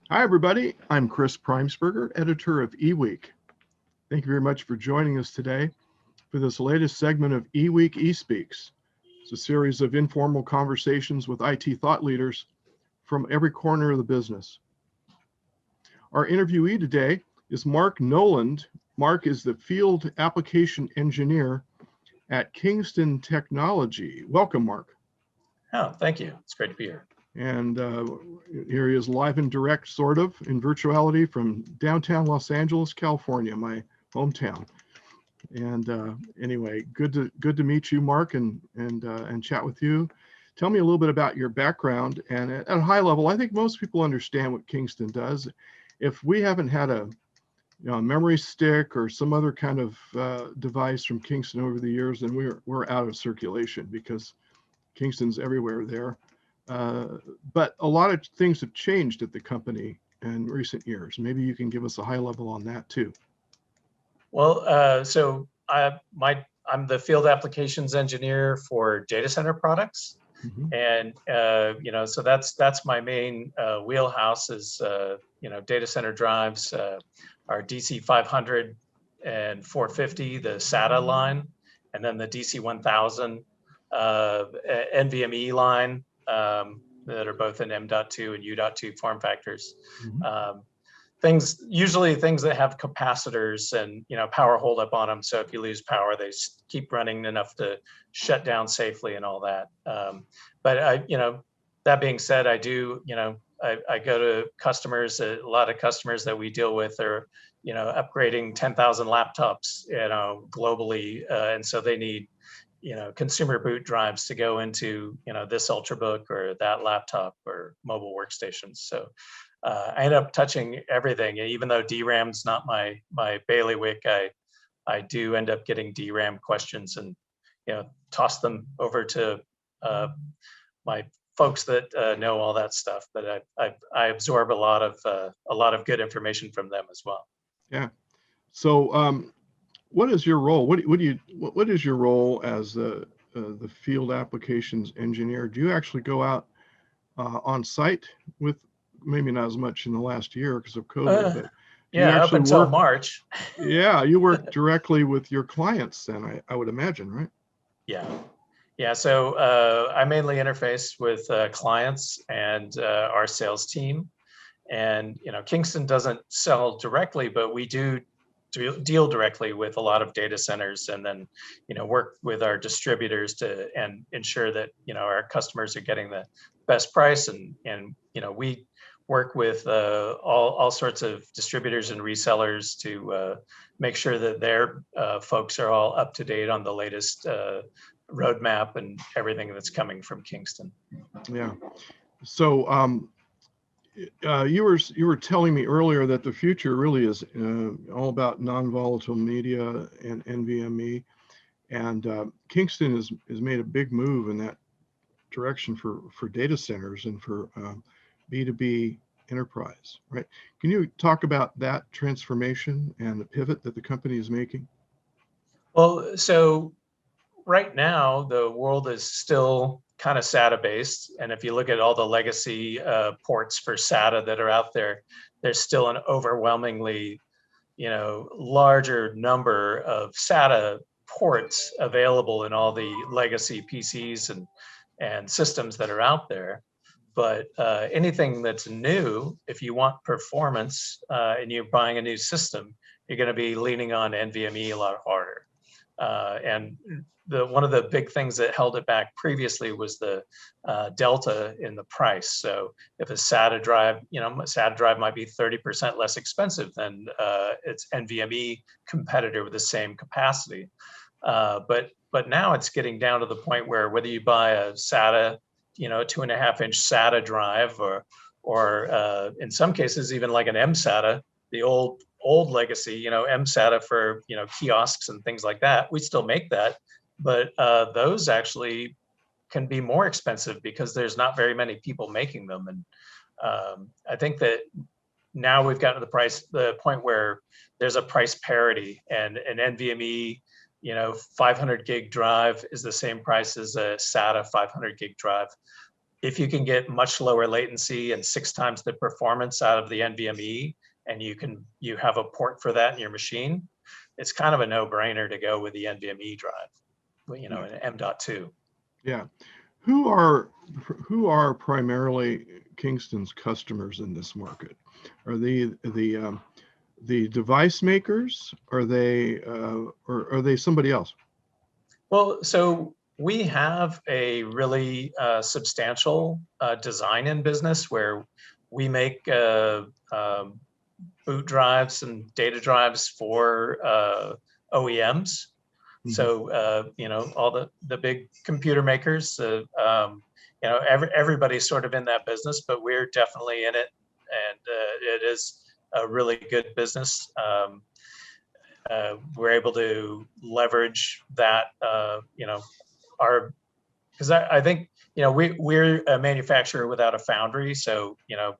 Hi, everybody. I'm Chris Preimesberger, editor of eWEEK. Thank you very much for joining us today for this latest segment of eWEEK eSpeaks. It's a series of informal conversations with IT thought leaders from every corner of the business. Our interviewee today is Mark Noland. Mark is the field application engineer at Kingston Technology. Welcome, Mark. Oh, thank you. It's great to be here. And here he is live and direct, sort of, in virtuality from downtown Los Angeles, California, my hometown. And anyway, good to meet you, Mark, and chat with you. Tell me a little bit about your background. And at a high level, I think most people understand what Kingston does. If we haven't had a memory stick or some other kind of device from Kingston over the years, then we're out of circulation because Kingston's everywhere there. But a lot of things have changed at the company in recent years. Maybe you can give us a high level on that too. Well, I'm the field applications engineer for data center products, and so that's my main wheelhouse is data center drives, our DC 500 and 450, the SATA line, and then the DC 1000 NVMe line that are both in M.2 and U.2 form factors. Usually things that have capacitors and power holdup on them. So if you lose power, they keep running enough to shut down safely and all that. But that being said, I do I go to customers. A lot of customers that we deal with are upgrading 10,000 laptops globally, and so they need consumer boot drives to go into this ultrabook or that laptop or mobile workstations. So I end up touching everything. Even though DRAM's not my bailiwick, I do end up getting DRAM questions and toss them over to my folks that know all that stuff. But I absorb a lot of good information from them as well. Yeah. So what is your role? What is your role as the field applications engineer? Do you actually go out on site with, maybe not as much in the last year because of COVID, but yeah, up until March. Yeah, you work directly with your clients then, I would imagine, right? Yeah. So I mainly interface with clients and our sales team. And Kingston doesn't sell directly, but we do deal directly with a lot of data centers, and then work with our distributors to and ensure that our customers are getting the best price, and we work with all sorts of distributors and resellers to make sure that their folks are all up to date on the latest roadmap and everything that's coming from Kingston. Yeah. So you were telling me earlier that the future really is all about non-volatile media and NVMe, and Kingston has made a big move in that direction for data centers and for B2B enterprise, right? Can you talk about that transformation and the pivot that the company is making? Well, so right now the world is still kind of SATA based, and if you look at all the legacy ports for SATA that are out there, there's still an overwhelmingly larger number of SATA ports available in all the legacy PCs and systems that are out there. But anything that's new, if you want performance and you're buying a new system, you're going to be leaning on NVMe a lot harder. And one of the big things that held it back previously was the delta in the price. So if a SATA drive, a SATA drive might be 30% less expensive than its NVMe competitor with the same capacity. But now it's getting down to the point where whether you buy a SATA, 2.5-inch SATA drive, or in some cases even like an mSATA, the old legacy, mSATA for kiosks and things like that. We still make that, but those actually can be more expensive because there's not very many people making them. And I think that now we've gotten to the point where there's a price parity, and an NVMe 500 gig drive is the same price as a SATA 500 gig drive. if you can get much lower latency and 6 times the performance out of the NVMe, and you have a port for that in your machine, it's kind of a no-brainer to go with the NVMe drive, you know, an M.2. Yeah. Who are primarily Kingston's customers in this market? Are they the device makers? Are they or are they somebody else? Well, so we have a really substantial design-in business where we make boot drives and data drives for OEMs. Mhm. So, you know, all the big computer makers, you know, everybody's sort of in that business, but we're definitely in it. And it is a really good business. We're able to leverage that, you know, because I think, you know, we're a manufacturer without a foundry. So, you know,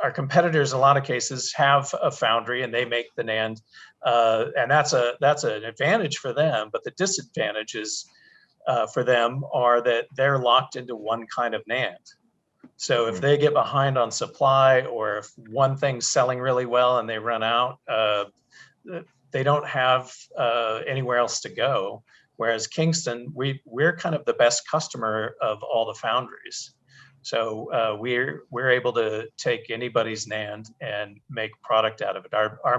our competitors, in a lot of cases, have a foundry and they make the NAND, and that's an advantage for them. But the disadvantages for them are that they're locked into one kind of NAND. So if they get behind on supply, or if one thing's selling really well and they run out, they don't have anywhere else to go. Whereas Kingston, we're kind of the best customer of all the foundries. So we're able to take anybody's NAND and make product out of it. Our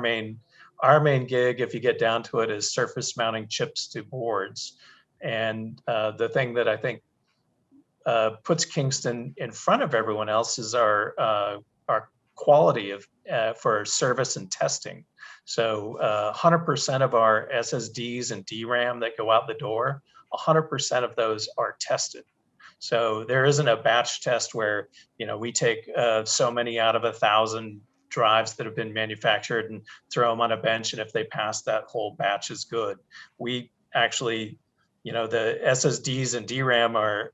main gig, if you get down to it, is surface mounting chips to boards. And the thing that I think puts Kingston in front of everyone else is our quality of for service and testing. So 100% of our SSDs and DRAM that go out the door, 100% of those are tested. So there isn't a batch test where, you know, we take so many out of 1,000 drives that have been manufactured and throw them on a bench, and if they pass, that whole batch is good. We actually, you know, the SSDs and DRAM are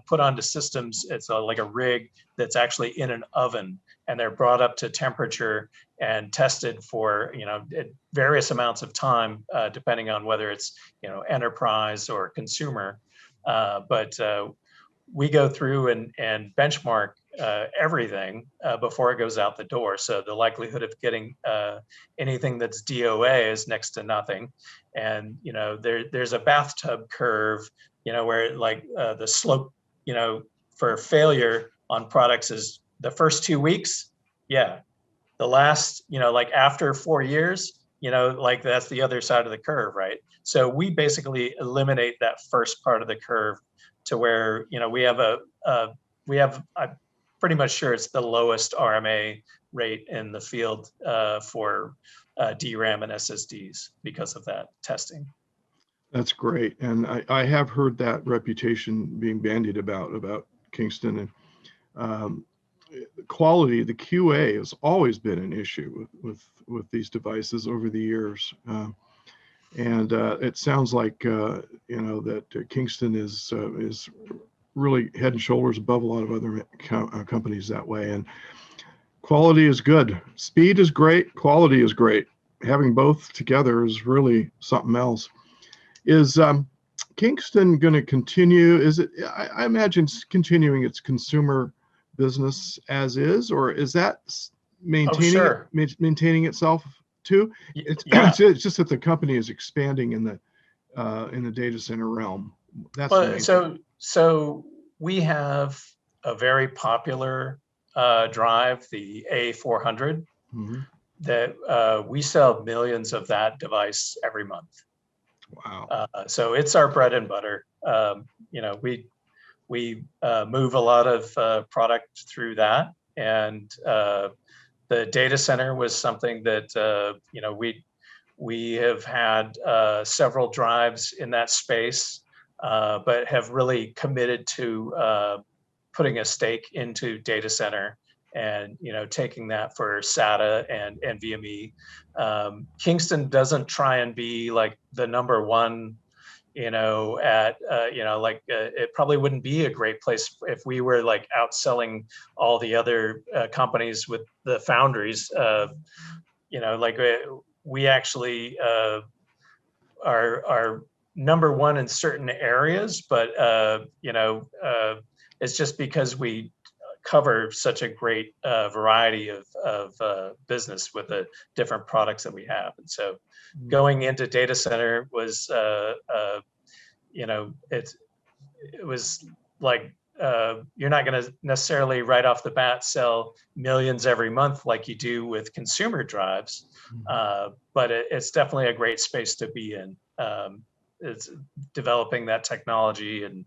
put onto systems. It's like a rig that's actually in an oven, and they're brought up to temperature and tested for, you know, various amounts of time, depending on whether it's, you know, enterprise or consumer. But we go through and benchmark everything before it goes out the door. So the likelihood of getting anything that's DOA is next to nothing. And, you know, there's a bathtub curve, you know, where like the slope, you know, for failure on products is the first 2 weeks. Yeah. The last, you know, like after 4 years, you know, like that's the other side of the curve, right? So we basically eliminate that first part of the curve to where, you know, we have I'm pretty much sure it's the lowest RMA rate in the field for DRAM and SSDs because of that testing. That's great. And I have heard that reputation being bandied about Kingston. And quality, the QA has always been an issue with these devices over the years. And it sounds like, you know, that Kingston is really head and shoulders above a lot of other companies that way. And quality is good. Speed is great. Quality is great. Having both together is really something else. Is Kingston going to continue? Is it? I imagine continuing its consumer business as is, or is that maintaining itself too? It's just that the company is expanding in the data center realm. That's well, so we have a very popular drive, the A400, mm-hmm. that we sell millions of that device every month. Wow. So it's our bread and butter. You know, we move a lot of product through that, and the data center was something that you know, we have had several drives in that space, but have really committed to putting a stake into data center and, you know, taking that for SATA and NVMe. Kingston doesn't try and be like the number one, you know, at, you know, like it probably wouldn't be a great place if we were like outselling all the other companies with the foundries. You know, like we actually are number one in certain areas, but it's just because we cover such a great variety of business with the different products that we have. And so going into data center was, it was like, you're not going to necessarily right off the bat sell millions every month like you do with consumer drives, but it's definitely a great space to be in. It's developing that technology, and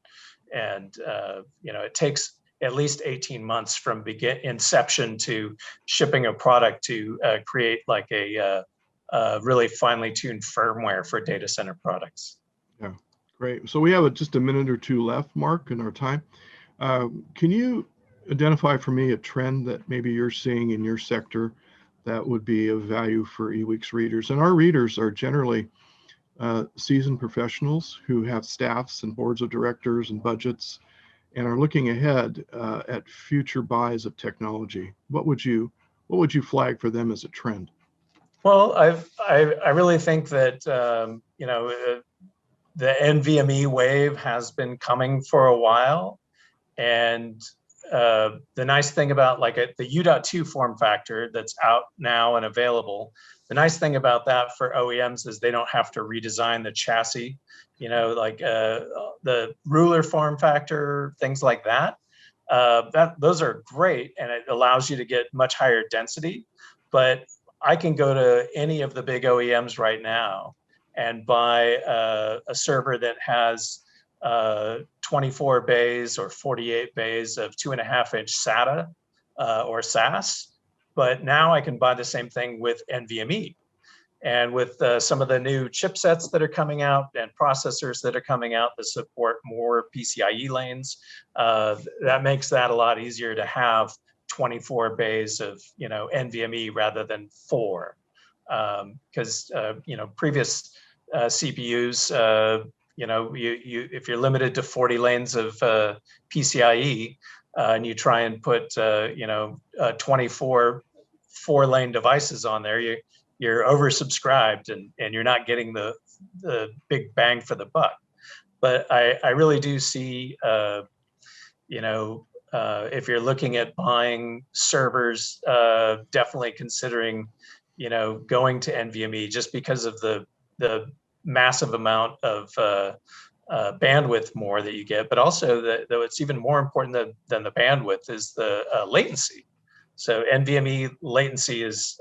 it takes at least 18 months from inception to shipping a product to create like a really finely tuned firmware for data center products. Yeah, great. So we have just a minute or two left, Mark, in our time. Can you identify for me a trend that maybe you're seeing in your sector that would be of value for eWeek's readers? And our readers are generally seasoned professionals who have staffs and boards of directors and budgets and are looking ahead at future buys of technology. What would you flag for them as a trend? Well, I really think that the NVMe wave has been coming for a while, and the nice thing about the U.2 form factor that's out now and available, the nice thing about that for OEMs is they don't have to redesign the chassis, the ruler form factor, things like that. Those are great, and it allows you to get much higher density. But I can go to any of the big OEMs right now and buy a server that has 24 bays or 48 bays of 2.5-inch SATA or SAS, but now I can buy the same thing with NVMe. And with some of the new chipsets that are coming out and processors that are coming out that support more PCIe lanes, that makes that a lot easier to have 24 bays of NVMe rather than 4, because previous CPUs, if you're limited to 40 lanes of PCIe and you try and put 24 4-lane devices on there, you're oversubscribed and you're not getting the big bang for the buck. But I really do see if you're looking at buying servers, definitely considering going to NVMe just because of the massive amount of bandwidth more that you get, but also though it's even more important than the bandwidth is the latency. So NVMe latency is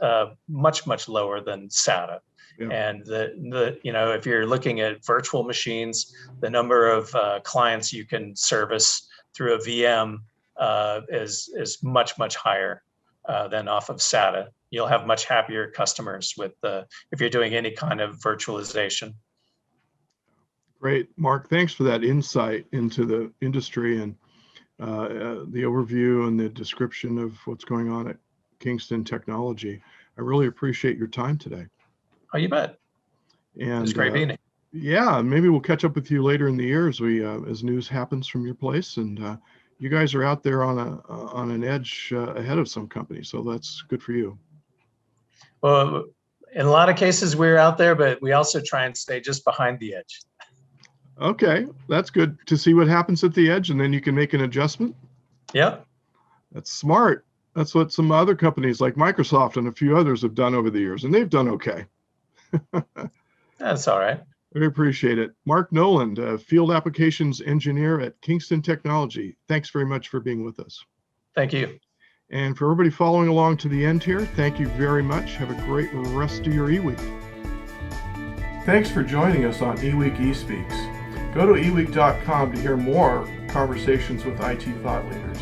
much lower than SATA. Yeah. And if you're looking at virtual machines, the number of clients you can service through a VM is much higher than off of SATA. You'll have much happier customers with if you're doing any kind of virtualization. Great, Mark. Thanks for that insight into the industry and the overview and the description of what's going on at Kingston Technology. I really appreciate your time today. Oh, you bet. And it's great being here. Yeah, maybe we'll catch up with you later in the year as news happens from your place. And you guys are out there on an edge ahead of some companies, so that's good for you. Well, in a lot of cases we're out there, but we also try and stay just behind the edge. Okay, that's good to see what happens at the edge, and then you can make an adjustment. Yeah, that's smart. That's what some other companies like Microsoft and a few others have done over the years, and they've done okay. That's all right. I appreciate it. Mark Noland, Field Applications Engineer at Kingston Technology. Thanks very much for being with us. Thank you. And for everybody following along to the end here, thank you very much. Have a great rest of your eWeek. Thanks for joining us on eWeek eSpeaks. Go to eWEEK.com to hear more conversations with IT thought leaders.